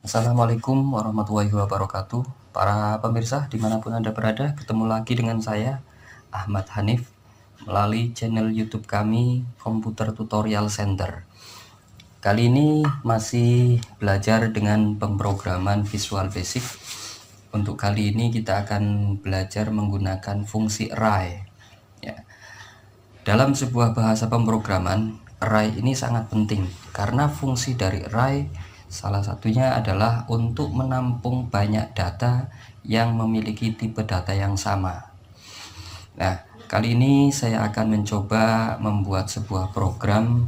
Assalamualaikum warahmatullahi wabarakatuh. Para pemirsa dimanapun Anda berada, ketemu lagi dengan saya, Ahmad Hanif, melalui channel YouTube kami, Komputer Tutorial Center. Kali ini masih belajar dengan pemrograman Visual Basic. Untuk kali ini kita akan belajar menggunakan fungsi array. Ya. Dalam sebuah bahasa pemrograman, array ini sangat penting karena fungsi dari array salah satunya adalah untuk menampung banyak data yang memiliki tipe data yang sama. Nah, kali ini saya akan mencoba membuat sebuah program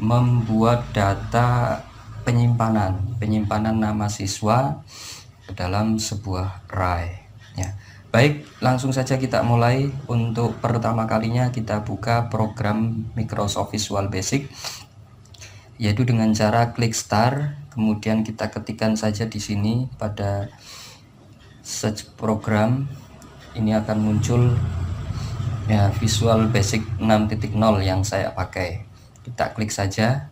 membuat data penyimpanan nama siswa dalam sebuah array. Ya. Baik, langsung saja kita mulai. Untuk pertama kalinya kita buka program Microsoft Visual Basic, yaitu dengan cara klik start, kemudian kita ketikkan saja di sini pada search program. Ini akan muncul ya Visual Basic 6.0 yang saya pakai. Kita klik saja.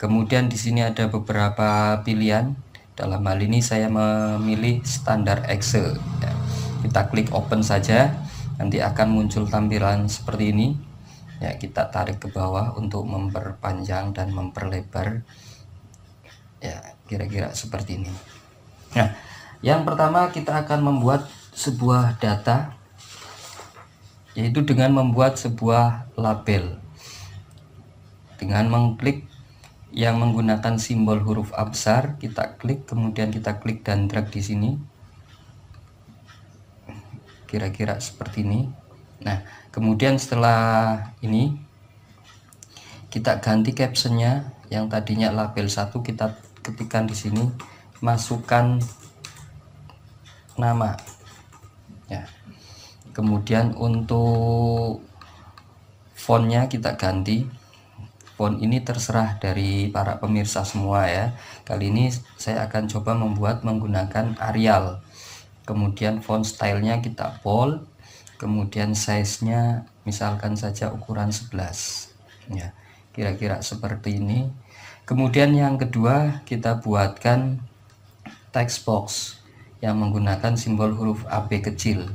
Kemudian di sini ada beberapa pilihan. Dalam hal ini saya memilih standar Excel. Ya. Kita klik open saja. Nanti akan muncul tampilan seperti ini. Ya, kita tarik ke bawah untuk memperpanjang dan memperlebar. Ya, kira-kira seperti ini. Nah, yang pertama kita akan membuat sebuah data, yaitu dengan membuat sebuah label. Dengan mengklik yang menggunakan simbol huruf A besar, kita klik, kemudian kita klik dan drag di sini. Kira-kira seperti ini. Nah, kemudian setelah ini kita ganti captionnya, yang tadinya label 1 kita ketikkan di sini, masukkan nama. Ya. Kemudian untuk fontnya kita ganti. Font ini terserah dari para pemirsa semua ya. Kali ini saya akan coba membuat menggunakan Arial. Kemudian font stylenya kita bold. Kemudian size-nya misalkan saja ukuran 11. Ya, kira-kira seperti ini. Kemudian yang kedua kita buatkan text box yang menggunakan simbol huruf AB kecil.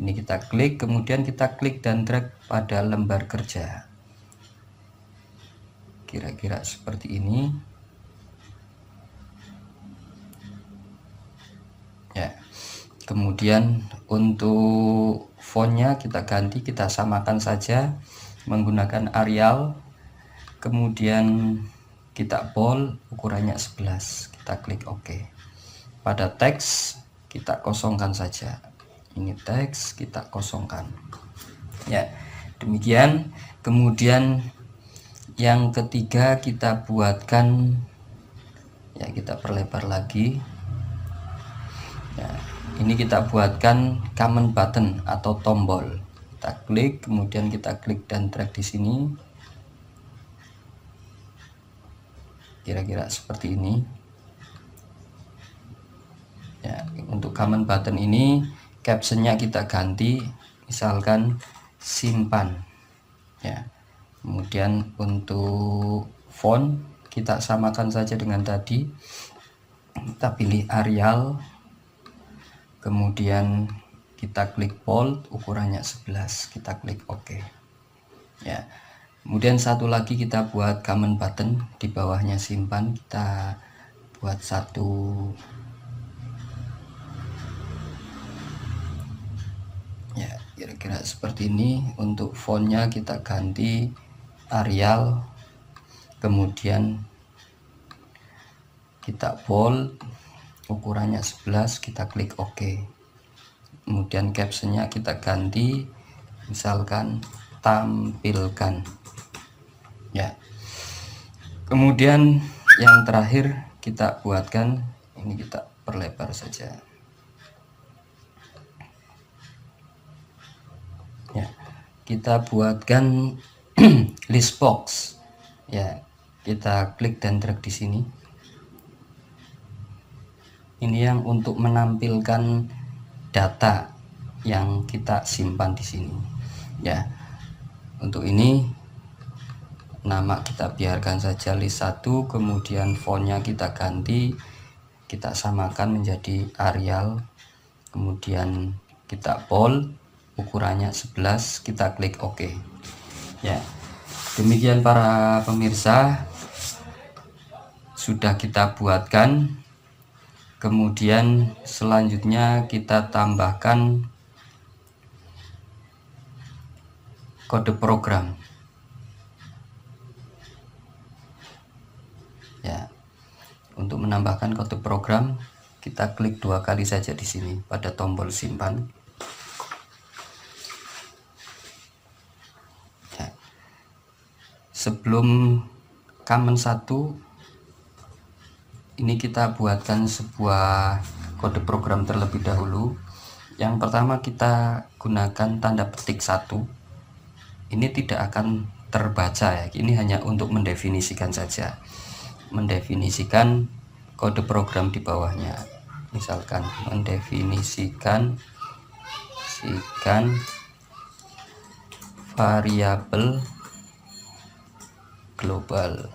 Ini kita klik, kemudian kita klik dan drag pada lembar kerja. Kira-kira seperti ini. Ya. Kemudian untuk fontnya kita ganti, kita samakan saja menggunakan Arial. Kemudian kita bold, ukurannya 11. Kita klik OK. Pada teks kita kosongkan saja. Ini teks kita kosongkan. Ya, demikian. Kemudian yang ketiga kita buatkan, ya kita perlebar lagi. Ya, ini kita buatkan command button atau tombol. Kita klik, kemudian kita klik dan drag di sini. Kira-kira seperti ini. Ya, untuk command button ini captionnya kita ganti, misalkan simpan. Ya. Kemudian untuk font kita samakan saja dengan tadi. Kita pilih Arial. Kemudian kita klik bold, ukurannya 11. Kita klik OK. Ya. Kemudian satu lagi kita buat command button, di bawahnya simpan, kita buat satu. Ya, kira-kira seperti ini. Untuk fontnya kita ganti Arial. Kemudian kita bold, ukurannya 11, kita klik OK. Kemudian captionnya kita ganti, misalkan tampilkan. Ya. Kemudian yang terakhir kita buatkan, ini kita perlebar saja. Ya, kita buatkan list box. Ya, kita klik dan drag di sini. Ini yang untuk menampilkan data yang kita simpan di sini. Ya, untuk ini nama kita biarkan saja list 1, kemudian fontnya kita ganti kita samakan menjadi Arial, kemudian kita bold, ukurannya 11, kita klik OK. Ya, demikian para pemirsa, sudah kita buatkan. Kemudian selanjutnya kita tambahkan kode program. Ya, untuk menambahkan kode program, kita klik 2 kali saja di sini pada tombol simpan. Ya. Sebelum command 1, ini kita buatkan sebuah kode program terlebih dahulu. Yang pertama kita gunakan tanda petik 1. Ini tidak akan terbaca ya. Ini hanya untuk mendefinisikan saja. Mendefinisikan kode program di bawahnya. Misalkan mendefinisikan variabel global,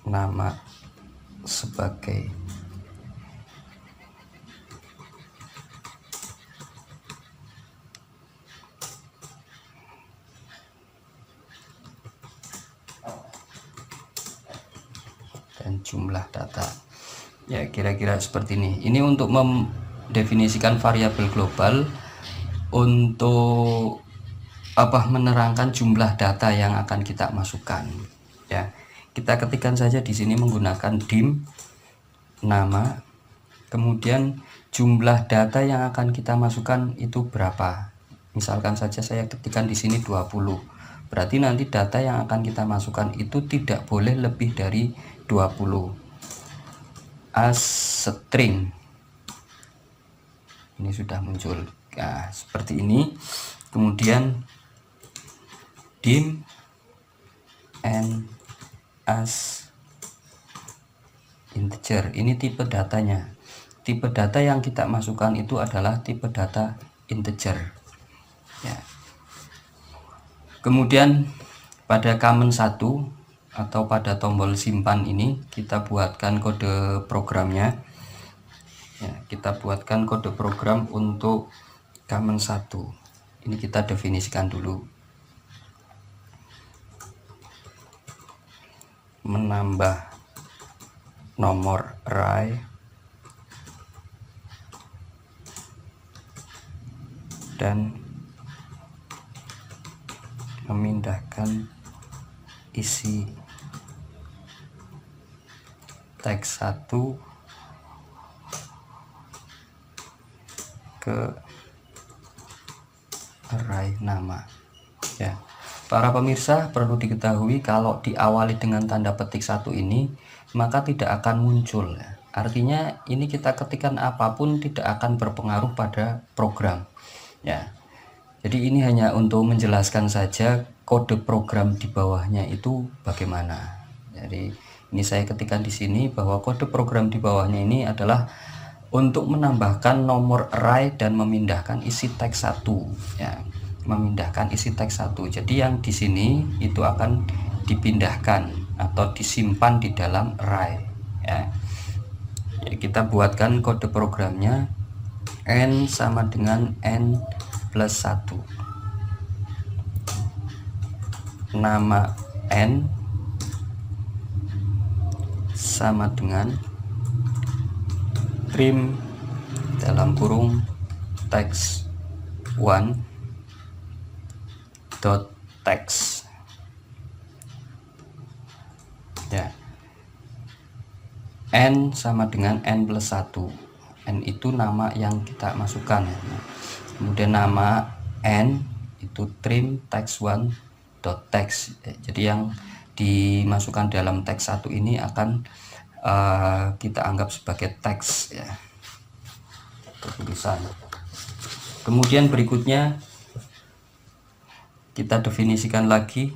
nama sebagai dan jumlah data. Ya, kira-kira seperti ini. Ini untuk mendefinisikan variabel global, untuk menerangkan jumlah data yang akan kita masukkan. Ya, kita ketikkan saja di sini menggunakan dim nama, kemudian jumlah data yang akan kita masukkan itu berapa. Misalkan saja saya ketikkan di sini 20. Berarti nanti data yang akan kita masukkan itu tidak boleh lebih dari 20. As string. Ini sudah muncul. Nah, seperti ini. Kemudian dim and as integer. Ini tipe datanya. Tipe data yang kita masukkan itu adalah tipe data integer. Ya. Kemudian pada command 1 atau pada tombol simpan ini kita buatkan kode programnya. Ya, kita buatkan kode program untuk command 1. Ini kita definisikan dulu. Menambah nomor array dan memindahkan isi teks 1 ke array nama. Ya, para pemirsa, perlu diketahui kalau diawali dengan tanda petik 1 ini maka tidak akan muncul. Artinya ini kita ketikkan apapun tidak akan berpengaruh pada program. Ya, jadi ini hanya untuk menjelaskan saja kode program di bawahnya itu bagaimana. Jadi ini saya ketikkan di sini bahwa kode program di bawahnya ini adalah untuk menambahkan nomor array dan memindahkan isi teks 1. Ya, memindahkan isi teks 1. Jadi yang di sini itu akan dipindahkan atau disimpan di dalam array. Ya. Jadi kita buatkan kode programnya n sama dengan n plus 1. Nama n sama dengan trim dalam kurung text 1 dot text. Ya, n sama dengan n plus 1. N itu nama yang kita masukkan. Kemudian nama n itu trim text 1 dot text. Jadi yang dimasukkan dalam teks 1 ini akan kita anggap sebagai teks, ya, tulisan. Kemudian berikutnya kita definisikan lagi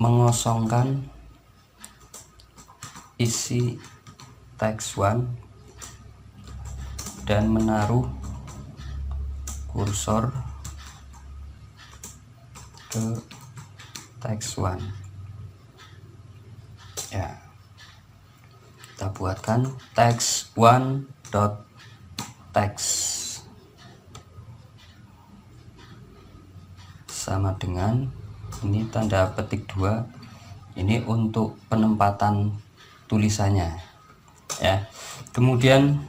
mengosongkan isi teks 1 dan menaruh kursor ke teks 1. ya. Kita buatkan text1.text sama dengan ini tanda petik 2, ini untuk penempatan tulisannya ya. Kemudian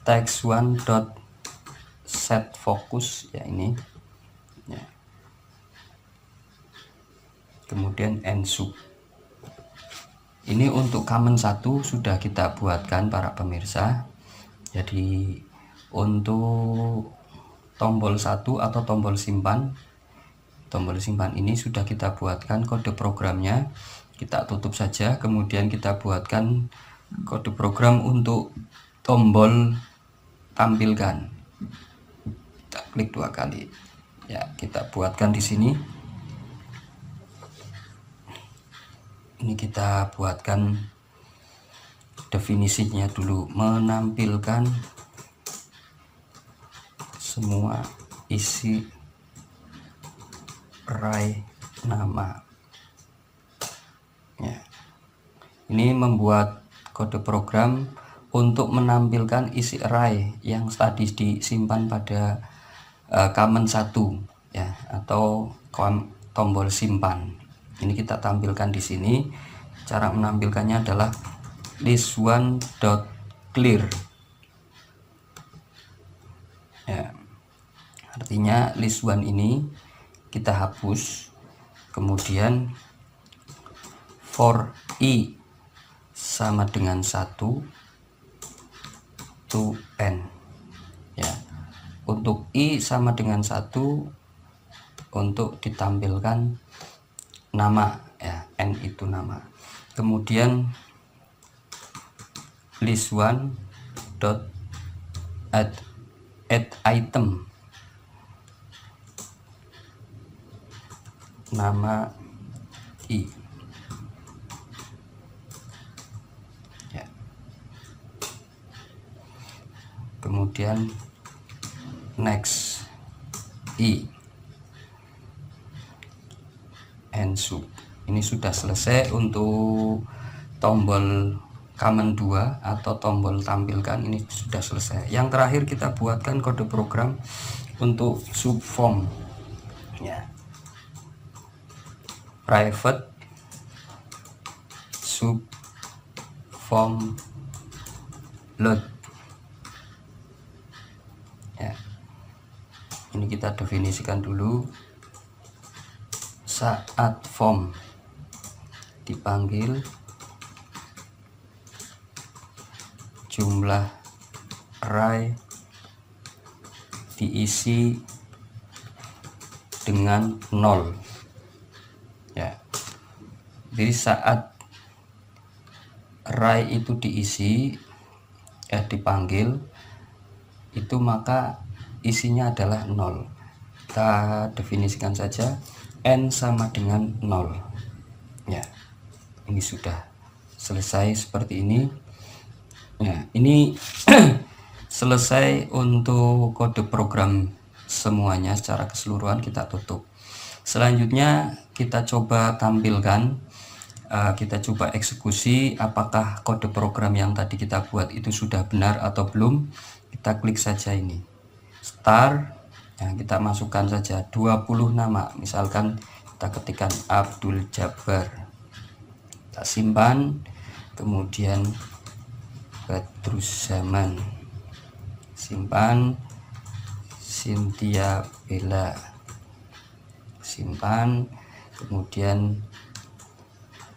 text1.setFocus ya ini ya. Kemudian ensub. Ini untuk common 1 sudah kita buatkan para pemirsa. Jadi untuk tombol 1 atau tombol simpan ini sudah kita buatkan kode programnya. Kita tutup saja, kemudian kita buatkan kode program untuk tombol tampilkan. Kita klik 2 kali ya, kita buatkan di sini. Ini kita buatkan definisinya dulu, menampilkan semua isi array nama ya. Ini membuat kode program untuk menampilkan isi array yang tadi disimpan pada command 1 ya, atau tombol simpan. Ini kita tampilkan di sini. Cara menampilkannya adalah list1.clear ya. Artinya list1 ini kita hapus, kemudian for i sama dengan 1 to n ya. Untuk i sama dengan 1 untuk ditampilkan nama ya, n itu nama. Kemudian list1 dot add item nama i ya. Kemudian next i ensub. Ini sudah selesai untuk tombol command 2 atau tombol tampilkan, ini sudah selesai. Yang terakhir kita buatkan kode program untuk subform ya. Private subform load ya. Ini kita definisikan dulu. Saat form dipanggil, jumlah array diisi dengan 0 ya. Jadi saat array itu diisi ya, dipanggil itu, maka isinya adalah 0. Kita definisikan saja n sama dengan 0 ya. Ini sudah selesai seperti ini ya. Ini selesai untuk kode program semuanya secara keseluruhan. Kita tutup. Selanjutnya kita coba tampilkan, kita coba eksekusi apakah kode program yang tadi kita buat itu sudah benar atau belum. Kita klik saja ini start. Nah, kita masukkan saja 20 nama, misalkan kita ketikkan Abdul Jabbar, kita simpan, kemudian Badrus Zaman, simpan, Cynthia Bella, simpan, kemudian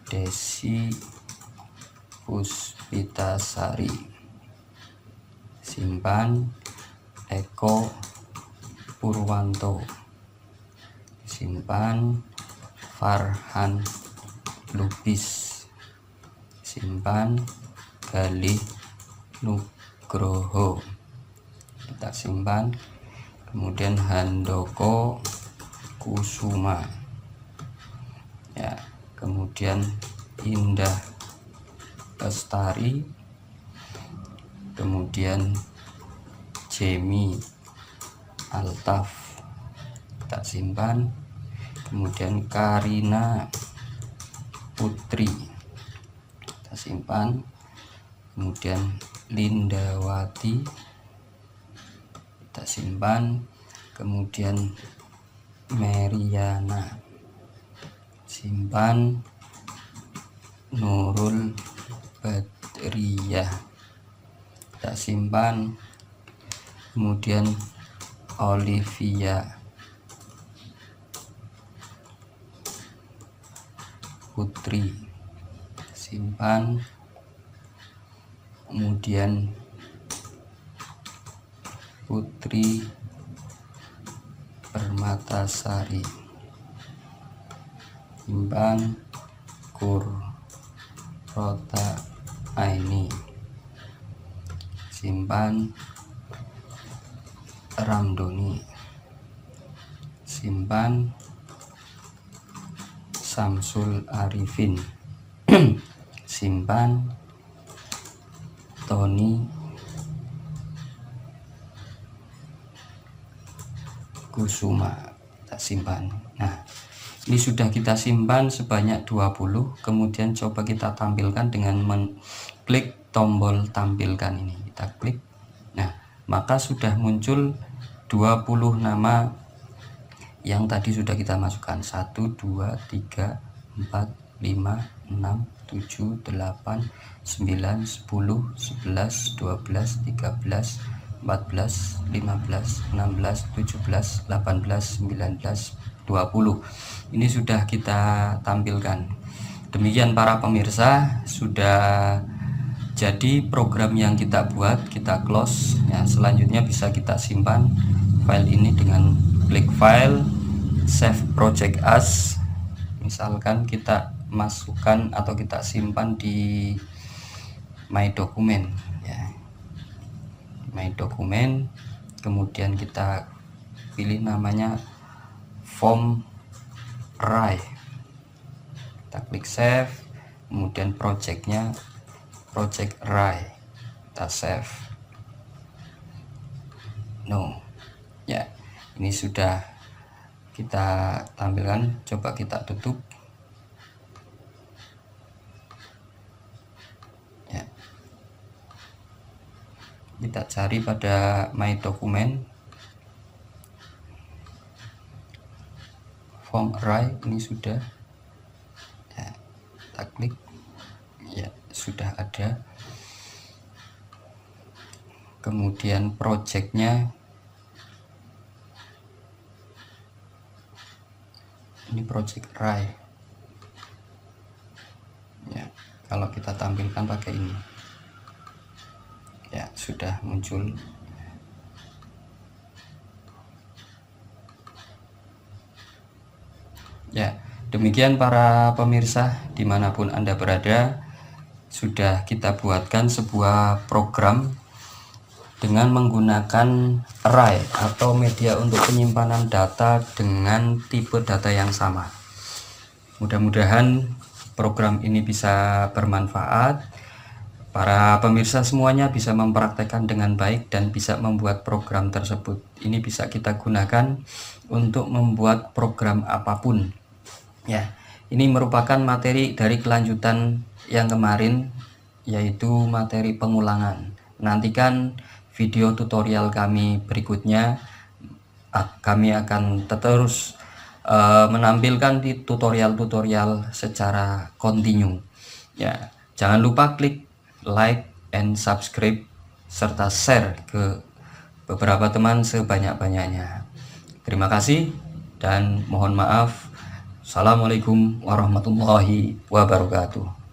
Desi Puspitasari, simpan, Eko Purwanto, simpan, Farhan Lubis, simpan, Galih Nugroho, kita simpan, kemudian Handoko Kusuma ya, kemudian Indah Lestari, kemudian Jamie Altaf, kita simpan, kemudian Karina Putri, kita simpan. Kemudian Lindawati, kita simpan. Kemudian Meriana, simpan. Nurul Badriyah, kita simpan. Kemudian Olivia Putri, simpan. Kemudian Putri Permatasari, simpan. Kurrota Aini, simpan. Ramdoni, simpan. Samsul Arifin, simpan. Tony Kusuma, kita simpan. Nah, ini sudah kita simpan sebanyak 20. Kemudian coba kita tampilkan dengan mengklik tombol tampilkan ini. Kita klik. Nah, maka sudah muncul 20 nama yang tadi sudah kita masukkan. 1, 2, 3, 4, 5, 6, 7, 8, 9, 10, 11, 12, 13, 14, 15, 16, 17, 18, 19, 20. Ini sudah kita tampilkan. Demikian para pemirsa, sudah jadi program yang kita buat. Kita close ya. Selanjutnya bisa kita simpan file ini dengan klik file, save project as. Misalkan kita masukkan atau kita simpan di my document ya, my document. Kemudian kita pilih namanya form Rai, kita klik save. Kemudian projectnya project Rai, kita save. No ya, ini sudah kita tampilkan. Coba kita tutup ya. Kita cari pada my document form Rai, ini sudah ya, kita klik ya, sudah ada. Kemudian projectnya ini project Rai ya. Kalau kita tampilkan pakai ini ya, sudah muncul. Ya, demikian para pemirsa dimanapun Anda berada, sudah kita buatkan sebuah program dengan menggunakan array atau media untuk penyimpanan data dengan tipe data yang sama. Mudah-mudahan program ini bisa bermanfaat. Para pemirsa semuanya bisa mempraktekkan dengan baik dan bisa membuat program tersebut. Ini bisa kita gunakan untuk membuat program apapun. Ya, ini merupakan materi dari kelanjutan yang kemarin, yaitu materi pengulangan. Nantikan video tutorial kami berikutnya. Kami akan terus menampilkan di tutorial-tutorial secara kontinu. Ya, jangan lupa klik like and subscribe serta share ke beberapa teman sebanyak-banyaknya. Terima kasih dan mohon maaf. Assalamualaikum warahmatullahi wabarakatuh.